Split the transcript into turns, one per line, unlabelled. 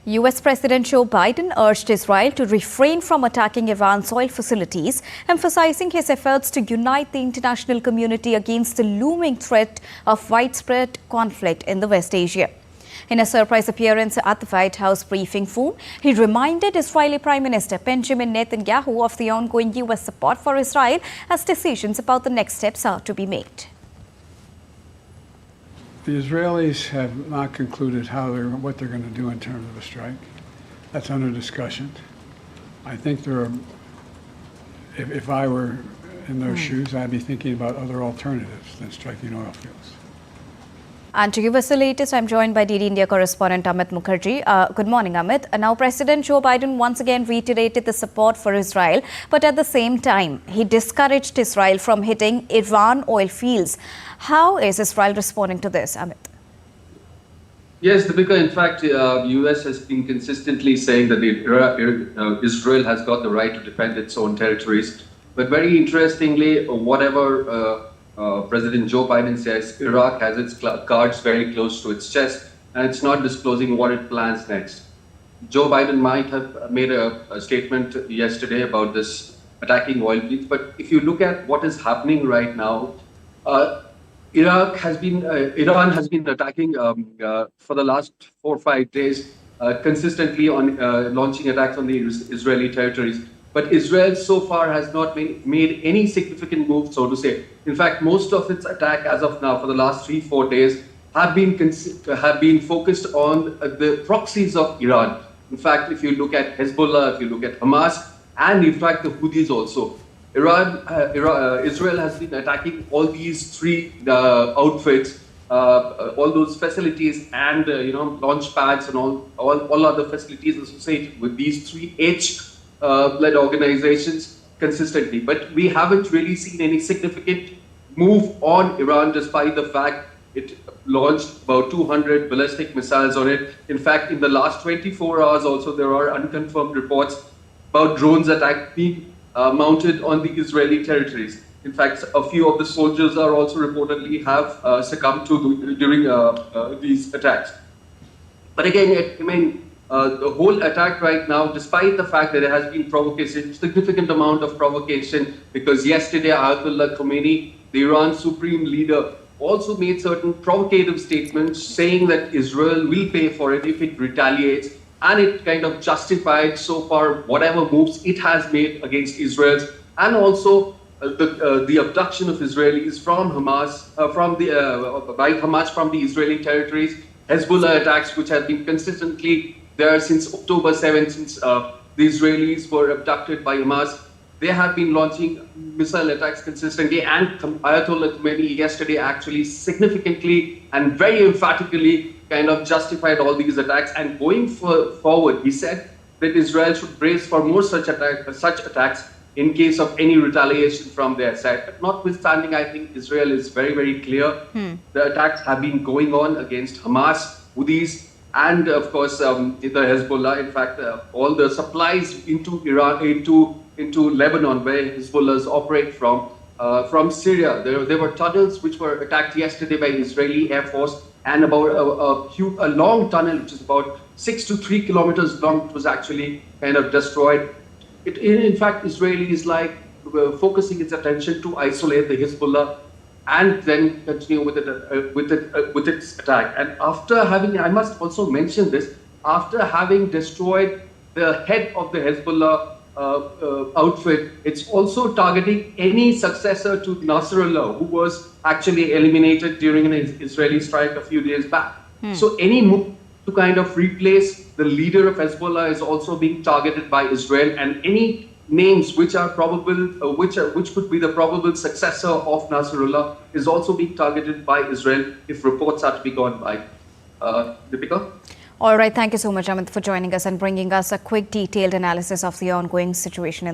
US President Joe Biden urged Israel to refrain from attacking Iran's oil facilities, emphasizing his efforts to unite the international community against the looming threat of widespread conflict in the West Asia. In a surprise appearance at the White House briefing room, he reminded Israeli Prime Minister Benjamin Netanyahu of the ongoing US support for Israel as decisions about the next steps are to be made.
The Israelis have not concluded what they're going to do in terms of a strike. That's under discussion. I think if I were in their shoes, I'd be thinking about other alternatives than striking oil fields.
And to give us the latest, I'm joined by DD India correspondent Amit Mukherjee. Good morning, Amit. Now, President Joe Biden once again reiterated the support for Israel, but at the same time, he discouraged Israel from hitting Iran oil fields. How is Israel responding to this, Amit?
Yes, Deepika, in fact, US has been consistently saying that Israel has got the right to defend its own territories. But very interestingly, whatever President Joe Biden says, Iraq has its cards very close to its chest, and it's not disclosing what it plans next. Joe Biden might have made a statement yesterday about this attacking oil fields, but if you look at what is happening right now, Iran has been attacking for the last 4 or 5 days, consistently on launching attacks on the Israeli territories. But Israel so far has not made any significant move, so to say. In fact, most of its attack as of now for the last 3-4 days have been focused on the proxies of Iran. In fact, if you look at Hezbollah, if you look at Hamas, and in fact the Houthis also, Israel has been attacking all these three outfits, all those facilities, and launch pads and all other facilities associated with these three led organizations consistently. But we haven't really seen any significant move on Iran, despite the fact it launched about 200 ballistic missiles on it. In fact, in the last 24 hours also, there are unconfirmed reports about drones attack being mounted on the Israeli territories. In fact, a few of the soldiers are also reportedly have succumbed during these attacks. But again, the whole attack right now, despite the fact that there has been provocation, significant amount of provocation, because yesterday Ayatollah Khomeini, the Iran supreme leader, also made certain provocative statements saying that Israel will pay for it if it retaliates, and it kind of justified so far whatever moves it has made against Israel, and also the abduction of Israelis from Hamas, by Hamas from the Israeli territories, Hezbollah attacks, which have been consistently there since October 7th, since the Israelis were abducted by Hamas. They have been launching missile attacks consistently, and Ayatollah Khomeini yesterday actually significantly and very emphatically kind of justified all these attacks. And going forward, he said that Israel should brace for more such attacks in case of any retaliation from their side. But notwithstanding, I think Israel is very, very clear. The attacks have been going on against Hamas, Houthis, and of course the Hezbollah. In fact, all the supplies into Iran, into Lebanon, where Hezbollahs operate from Syria. There were tunnels which were attacked yesterday by Israeli Air Force, and about a long tunnel, which is about 6 to 3 kilometers long, was actually kind of destroyed. In fact, Israeli is focusing its attention to isolate the Hezbollah and then continue with its attack. And after having, I must also mention this, after having destroyed the head of the Hezbollah outfit, it's also targeting any successor to Nasrallah, who was actually eliminated during an Israeli strike a few days back. So any move to kind of replace the leader of Hezbollah is also being targeted by Israel, and any names which are probable, which could be the probable successor of Nasrallah, is also being targeted by Israel if reports are to be gone by. Deepika?
All right. Thank you so much, Amit, for joining us and bringing us a quick, detailed analysis of the ongoing situation in the